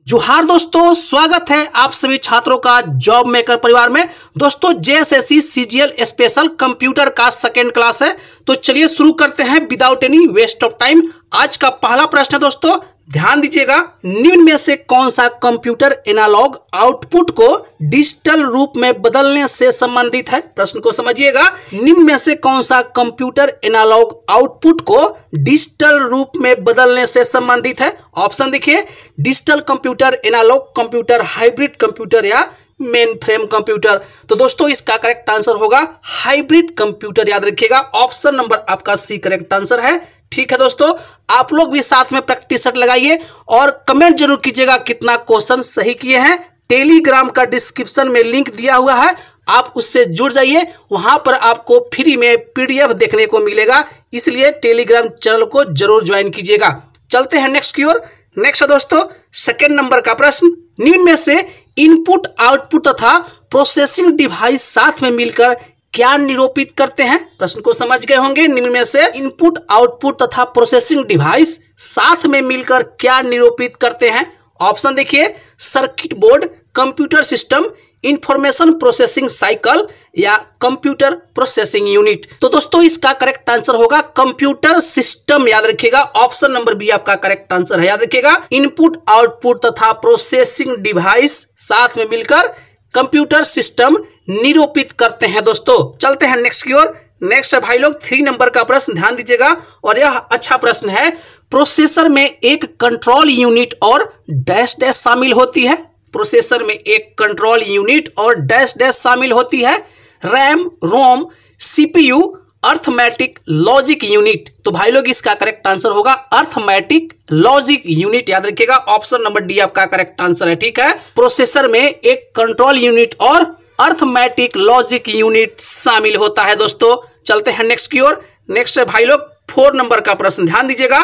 जोहार दोस्तों, स्वागत है आप सभी छात्रों का जॉब मेकर परिवार में। दोस्तों जेएसएससी सीजीएल स्पेशल कंप्यूटर का सेकेंड क्लास है, तो चलिए शुरू करते हैं without any waste of time. आज का पहला प्रश्न है दोस्तों, ध्यान दीजिएगा, निम्न में से कौन सा कंप्यूटर एनालॉग आउटपुट को डिजिटल रूप में बदलने से संबंधित है। प्रश्न को समझिएगा, निम्न में से कौन सा कंप्यूटर एनालॉग आउटपुट को डिजिटल रूप में बदलने से संबंधित है। ऑप्शन देखिए, digital computer, analog computer, hybrid computer या मेन फ्रेम कंप्यूटर। तो दोस्तों इसका करेक्ट आंसर होगा हाइब्रिड कंप्यूटर। याद रखिएगा, ऑप्शन नंबर आपका सी करेक्ट आंसर है। ठीक है दोस्तों, आप लोग भी साथ में प्रैक्टिस सेट लगाइए और कमेंट जरूर कीजिएगा कितना क्वेश्चन सही किए हैं। टेलीग्राम का डिस्क्रिप्शन में लिंक दिया हुआ है, आप उससे जुड़ जाइए, वहां पर आपको फ्री में पीडीएफ देखने को मिलेगा, इसलिए टेलीग्राम चैनल को जरूर ज्वाइन कीजिएगा। चलते हैं नेक्स्ट की ओर। नेक्स्ट है दोस्तों सेकेंड नंबर का प्रश्न, निम्न में से इनपुट आउटपुट तथा प्रोसेसिंग डिवाइस साथ में मिलकर क्या निरूपित करते हैं। प्रश्न को समझ गए होंगे, निम्न में से इनपुट आउटपुट तथा प्रोसेसिंग डिवाइस साथ में मिलकर क्या निरूपित करते हैं। ऑप्शन देखिए, circuit board, computer system, information processing cycle या कंप्यूटर प्रोसेसिंग यूनिट। तो दोस्तों इसका करेक्ट आंसर होगा कंप्यूटर सिस्टम। याद रखिएगा, ऑप्शन नंबर बी आपका करेक्ट आंसर है। याद रखिएगा, इनपुट आउटपुट तथा प्रोसेसिंग डिवाइस साथ में मिलकर कंप्यूटर सिस्टम निरूपित करते हैं। दोस्तों चलते हैं नेक्स्ट की ओर। नेक्स्ट है भाई लोग 3 नंबर का प्रश्न, ध्यान दीजिएगा और यह अच्छा प्रश्न है। प्रोसेसर में एक कंट्रोल यूनिट और डैश डैश शामिल होती है। प्रोसेसर में एक कंट्रोल यूनिट और डैश डैश शामिल होती है। रैम, रोम, सीपीयू, अर्थमेटिक लॉजिक यूनिट। तो भाई लोग इसका करेक्ट आंसर होगा अर्थमेटिक लॉजिक यूनिट। याद रखिएगा, ऑप्शन नंबर डी आपका करेक्ट आंसर है। ठीक है, प्रोसेसर में एक कंट्रोल यूनिट और अर्थमेटिक लॉजिक यूनिट शामिल होता है। दोस्तों चलते हैं नेक्स्ट की ओर। नेक्स्ट है भाई लोग 4 नंबर का प्रश्न, ध्यान दीजिएगा,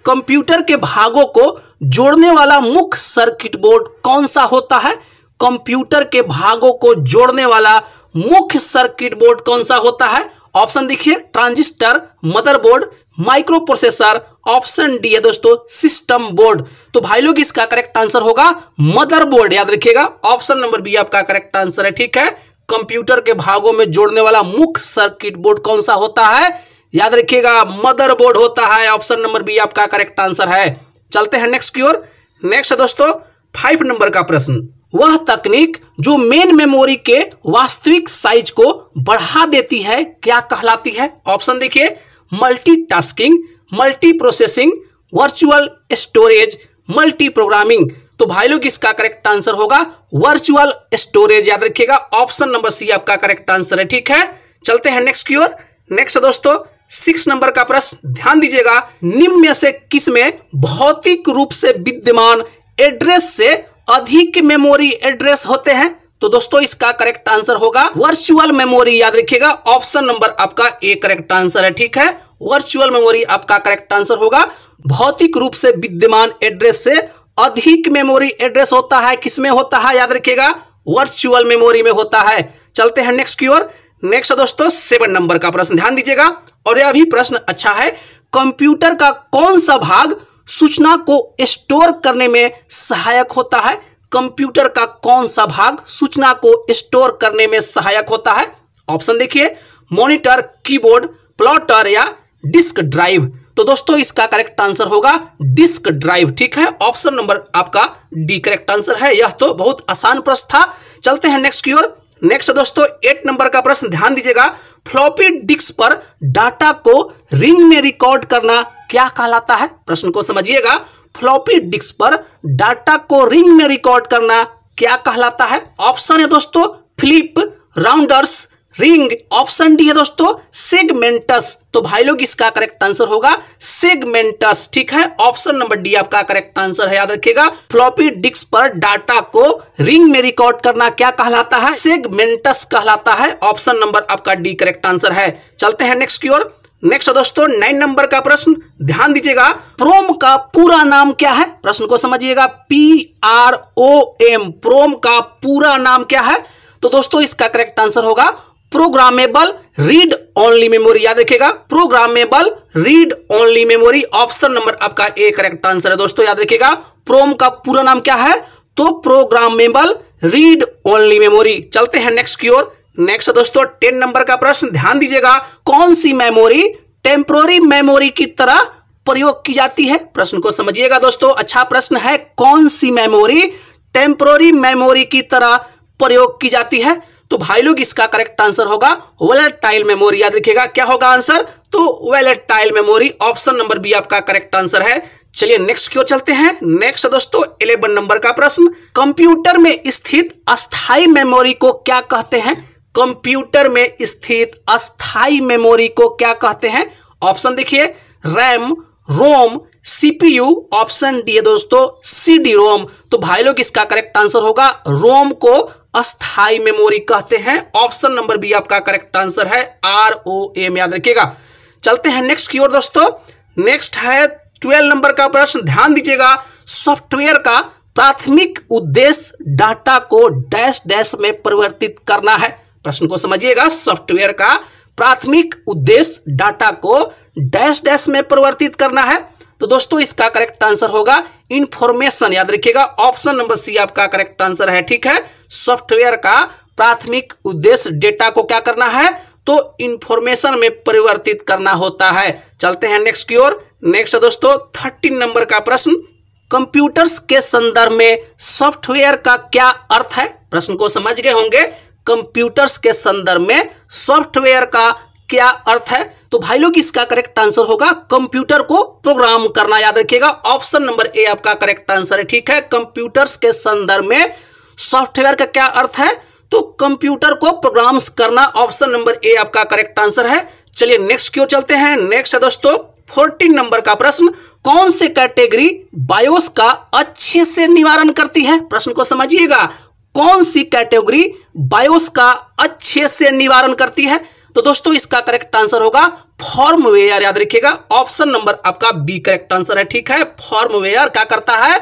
कंप्यूटर के भागों को जोड़ने वाला मुख्य सर्किट बोर्ड कौन सा होता है। कंप्यूटर के भागों को जोड़ने वाला मुख्य सर्किट बोर्ड कौन सा होता है। ऑप्शन देखिए, transistor, motherboard, micro processor, option D है दोस्तों सिस्टम बोर्ड। तो भाई लोग इसका करेक्ट आंसर होगा मदरबोर्ड। याद रखिएगा, ऑप्शन नंबर बी आपका करेक्ट आंसर है। ठीक है, कंप्यूटर के भागों में जोड़ने वाला मुख्य सर्किट बोर्ड कौन सा होता है। याद रखिएगा, मदरबोर्ड होता है। ऑप्शन नंबर बी आपका करेक्ट आंसर है। चलते हैं नेक्स्ट की ओर। नेक्स्ट है दोस्तों 5 नंबर का प्रश्न, वह तकनीक जो मेन मेमोरी के वास्तविक साइज को बढ़ा देती है क्या कहलाती है। ऑप्शन देखिए, multitasking, multi processing, virtual storage, multi programming. तो भाई लोग इसका करेक्ट आंसर होगा वर्चुअल स्टोरेज। याद रखिएगा, ऑप्शन नंबर सी आपका करेक्ट आंसर है। ठीक है, चलते हैं नेक्स्ट की ओर। नेक्स्ट दोस्तों 6 नंबर का प्रश्न, ध्यान दीजिएगा, निम्न में से किसमें भौतिक रूप से विद्यमान एड्रेस से अधिक मेमोरी एड्रेस होते हैं। तो दोस्तों इसका करेक्ट आंसर होगा वर्चुअल मेमोरी। याद रखिएगा, ऑप्शन नंबर आपका ए करेक्ट आंसर है। ठीक है, वर्चुअल मेमोरी आपका करेक्ट आंसर होगा। भौतिक रूप से विद्यमान एड्रेस से अधिक मेमोरी एड्रेस होता है, किसमें होता है। याद रखिएगा, वर्चुअल मेमोरी में होता है। चलते हैं नेक्स्ट की ओर। नेक्स्ट दोस्तों 7 नंबर का प्रश्न, ध्यान दीजिएगा और यह भी प्रश्न अच्छा है। कंप्यूटर का कौन सा भाग सूचना को स्टोर करने में सहायक होता है। कंप्यूटर का कौन सा भाग सूचना को स्टोर करने में सहायक होता है। ऑप्शन देखिए, मॉनिटर, कीबोर्ड, प्लॉटर या डिस्क ड्राइव। तो दोस्तों इसका करेक्ट आंसर होगा डिस्क ड्राइव। ठीक है, ऑप्शन नंबर आपका डी करेक्ट आंसर है। यह तो बहुत आसान प्रश्न था। चलते हैं नेक्स्ट की ओर। नेक्स्ट दोस्तों 8 नंबर का प्रश्न, ध्यान दीजिएगा, फ्लॉपी डिस्क पर डाटा को रिंग में रिकॉर्ड करना क्या कहलाता है। प्रश्न को समझिएगा, फ्लॉपी डिस्क पर डाटा को रिंग में रिकॉर्ड करना क्या कहलाता है। ऑप्शन है दोस्तों flip, rounders, ring, option D है दोस्तों सेगमेंटस। तो भाई लोग इसका करेक्ट आंसर होगा सेगमेंटस। ठीक है, ऑप्शन नंबर डी आपका करेक्ट आंसर है। याद रखिएगा, फ्लॉपी डिस्क पर डाटा को रिंग में रिकॉर्ड करना क्या कहलाता है, सेगमेंटस कहलाता है। ऑप्शन नंबर आपका डी करेक्ट आंसर है। चलते हैं नेक्स्ट की ओर। नेक्स्ट दोस्तों 9 नंबर का प्रश्न, ध्यान दीजिएगा, प्रोम का पूरा नाम क्या है। प्रश्न को समझिएगा, PROM, प्रोम का पूरा नाम क्या है। तो दोस्तों इसका करेक्ट आंसर होगा प्रोग्रामेबल रीड ओनली मेमोरी। याद रखिएगा, programmable read only memory. Option number आपका ए करेक्ट आंसर है। दोस्तों याद रखिएगा, प्रोम का पूरा नाम क्या है, दोस्तों प्रोग्रामेबल रीड ओनली मेमोरी। चलते हैं नेक्स्ट की ओर। नेक्स्ट दोस्तों 10 नंबर का प्रश्न, ध्यान दीजिएगा। कौन सी मेमोरी टेम्पोररी मेमोरी की तरह प्रयोग की जाती है? प्रश्न को समझिएगा दोस्तों, अच्छा प्रश्न है। कौन सी मेमोरी टेम्पोररी मेमोरी की तरह प्रयोग की जाती है? तो भाई लोग इसका करेक्ट आंसर होगा वोलेटाइल मेमोरी। याद रखिएगा क्या होगा आंसर, तो volatile memory, option number B आपका करेक्ट आंसर है। चलिए नेक्स्ट की ओर चलते हैं। नेक्स्ट दोस्तों 11 नंबर का प्रश्न, कंप्यूटर में स्थित अस्थाई मेमोरी को क्या कहते हैं? कंप्यूटर में स्थित अस्थाई मेमोरी को क्या कहते हैं? ऑप्शन देखिए, रैम, रोम, सीपीयू, ऑप्शन डी है दोस्तों सीडी रोम। तो भाई लोग इसका करेक्ट आंसर होगा रोम को अस्थाई मेमोरी कहते हैं। ऑप्शन नंबर बी आपका करेक्ट आंसर है, ROM। याद रखिएगा। चलते हैं नेक्स्ट की ओर दोस्तों। नेक्स्ट है 12 नंबर का प्रश्न, ध्यान दीजिएगा। सॉफ्टवेयर का प्राथमिक उद्देश्य डाटा को डैश डैश में परिवर्तित करना है। प्रश्न को समझिएगा। सॉफ्टवेयर का प्राथमिक उद्देश्य डाटा को डैश डैश में परिवर्तित करना है। तो दोस्तों इसका करेक्ट आंसर होगा इंफॉर्मेशन। याद रखिएगा, ऑप्शन नंबर सी आपका करेक्ट आंसर है। ठीक है, सॉफ्टवेयर का प्राथमिक उद्देश्य डेटा को क्या करना है, तो इंफॉर्मेशन में परिवर्तित करना होता है। चलते हैं नेक्स्ट की ओर। नेक्स्ट दोस्तों 13 नंबर का प्रश्न, कंप्यूटर्स के संदर्भ में सॉफ्टवेयर का क्या अर्थ है? प्रश्न को समझ गए होंगे। कंप्यूटर्स के संदर्भ में सॉफ्टवेयर का क्या अर्थ है? तो भाई लोग इसका करेक्ट आंसर होगा कंप्यूटर को प्रोग्राम करना। याद रखिएगा, ऑप्शन नंबर ए आपका करेक्ट आंसर है। ठीक है, कंप्यूटर्स के संदर्भ में सॉफ्टवेयर का क्या अर्थ है, तो कंप्यूटर को प्रोग्राम्स करना। ऑप्शन नंबर ए आपका करेक्ट आंसर है। चलिए नेक्स्ट की ओर चलते हैं। नेक्स्ट है दोस्तों 14 नंबर का प्रश्न, कौन से कैटेगरी बायोस का अच्छे से निवारण करती है? प्रश्न को समझिएगा, कौन सी कैटेगरी बायोस का अच्छे से निवारण करती है? तो दोस्तों इसका करेक्ट आंसर होगा फॉर्मवेयर। याद रखिएगा, ऑप्शन नंबर आपका बी करेक्ट आंसर है। ठीक है, फॉर्मवेयर क्या करता है,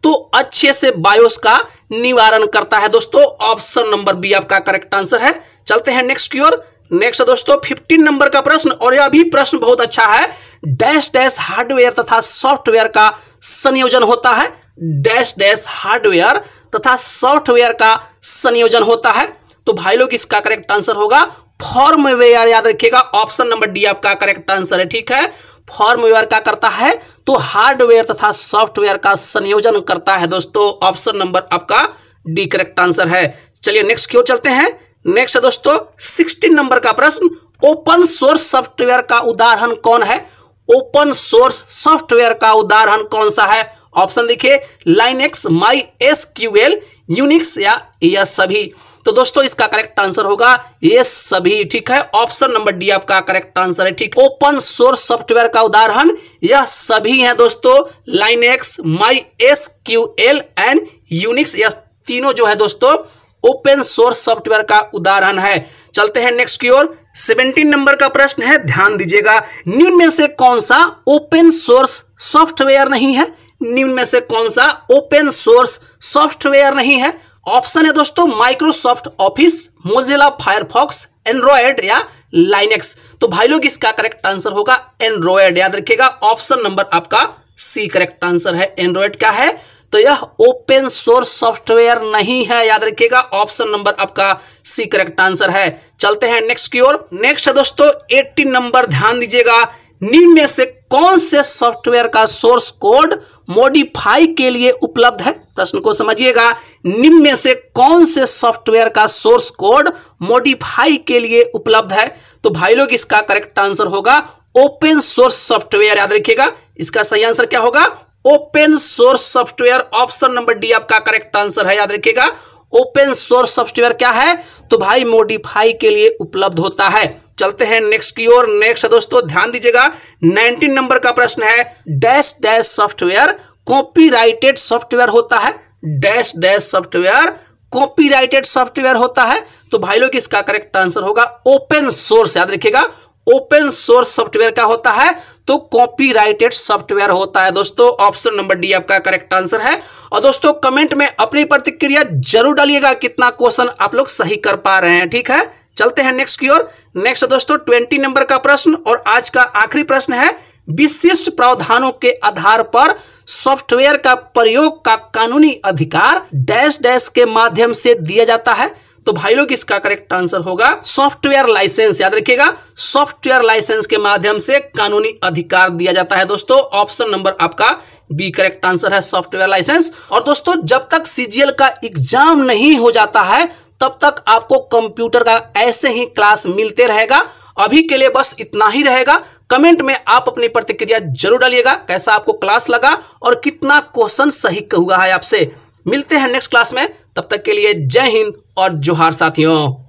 तो अच्छे से बायोस का निवारण करता है। दोस्तों ऑप्शन नंबर बी आपका करेक्ट आंसर है। चलते हैं नेक्स्ट की ओर। नेक्स्ट दोस्तों 15 नंबर का प्रश्न, और यह भी प्रश्न बहुत अच्छा है। डैश डैश हार्डवेयर तथा सॉफ्टवेयर का संयोजन होता है। डैश डैश हार्डवेयर तथा सॉफ्टवेयर का संयोजन होता है। तो भाई लोग इसका करेक्ट आंसर होगा फॉर्मवेयर। याद रखिएगा, ऑप्शन नंबर डी आपका करेक्ट आंसर है। ठीक है, फॉर्मवेयर क्या करता है, तो हार्डवेयर तथा सॉफ्टवेयर का संयोजन करता है। दोस्तों ऑप्शन नंबर आपका डी करेक्ट आंसर है। चलिए नेक्स्ट की ओर चलते हैं। नेक्स्ट है दोस्तों 16 नंबर का प्रश्न, ओपन सोर्स सॉफ्टवेयर का उदाहरण कौन है? ओपन सोर्स सॉफ्टवेयर का उदाहरण कौन सा है? ऑप्शन देखिए, लाइनेक्स, MySQL, यूनिक्स या यह सभी। तो दोस्तों इसका करेक्ट आंसर होगा ये सभी। ठीक है, ऑप्शन नंबर डी आपका करेक्ट आंसर है। ठीक, ओपन सोर्स सॉफ्टवेयर का उदाहरण यह सभी हैं दोस्तों, लाइनेक्स, MySQL एंड यूनिक्स, यह तीनों जो है दोस्तों ओपन सोर्स सॉफ्टवेयर का उदाहरण है। चलते हैं नेक्स्ट की ओर। 17 नंबर का प्रश्न है, ध्यान दीजिएगा। निम्न में से कौन सा ओपन सोर्स सॉफ्टवेयर नहीं है? निम्न में से कौन सा ओपन सोर्स सॉफ्टवेयर नहीं है? ऑप्शन है दोस्तों Microsoft office, Mozilla Firefox, Android या लाइनेक्स। तो भाई लोग इसका करेक्ट आंसर होगा एंड्रॉयड। याद रखिएगा, ऑप्शन नंबर आपका सी करेक्ट आंसर है। एंड्रॉयड क्या है, तो यह ओपन सोर्स सॉफ्टवेयर नहीं है। याद रखिएगा, ऑप्शन नंबर आपका सी करेक्ट आंसर है। चलते हैं नेक्स्ट की ओर। नेक्स्ट है दोस्तों 18 नंबर, ध्यान दीजिएगा। निम्न में से कौन से सॉफ्टवेयर का सोर्स कोड मॉडिफाई के लिए उपलब्ध है? प्रश्न को समझिएगा, निम्न में से कौन से सॉफ्टवेयर का सोर्स कोड मॉडिफाई के लिए उपलब्ध है? तो भाई लोग इसका करेक्ट आंसर होगा ओपन सोर्स सॉफ्टवेयर। याद रखिएगा, इसका सही आंसर क्या होगा, open source software. Option number D आपका करेक्ट आंसर है। याद रखिएगा, ओपन सोर्स सॉफ्टवेयर क्या है, तो भाई मॉडिफाई के लिए उपलब्ध होता है। चलते हैं नेक्स्ट की ओर। नेक्स्ट दोस्तों ध्यान दीजिएगा, 19 नंबर का प्रश्न है, dash dash software copyrighted software होता है। Dash dash software copyrighted software होता है। तो भाई लोग इसका करेक्ट आंसर होगा ओपन सोर्स। याद रखिएगा, ओपन सोर्स सॉफ्टवेयर क्या होता है, तो कॉपीराइटेड सॉफ्टवेयर होता है। दोस्तों ऑप्शन नंबर डी आपका करेक्ट आंसर है। और दोस्तों कमेंट में अपनी प्रतिक्रिया जरूर डालिएगा, कितना क्वेश्चन आप लोग सही कर पा रहे हैं। ठीक है, चलते हैं नेक्स्ट की ओर। नेक्स्ट दोस्तों 20 नंबर का प्रश्न और आज का आखिरी प्रश्न है, विशिष्ट प्रावधानों के आधार पर सॉफ्टवेयर का प्रयोग का कानूनी अधिकार डैश डैश के माध्यम से दिया जाता है। तो भाई लोग इसका करेक्ट आंसर होगा सॉफ्टवेयर लाइसेंस। याद रखिएगा, सॉफ्टवेयर लाइसेंस के माध्यम से कानूनी अधिकार दिया जाता है दोस्तों। ऑप्शन नंबर आपका बी करेक्ट आंसर है, सॉफ्टवेयर लाइसेंस। और दोस्तों जब तक सीजीएल का एग्जाम नहीं हो जाता है तब तक आपको कंप्यूटर का ऐसे ही क्लास मिलते रहेगा। अभी के लिए बस इतना ही रहेगा। कमेंट में आप अपनी प्रतिक्रिया जरूर डालिएगा, कैसा आपको क्लास लगा और कितना क्वेश्चन सही हुआ है आपसे। मिलते हैं नेक्स्ट क्लास में, तब तक के लिए जय हिंद और जोहार साथियों।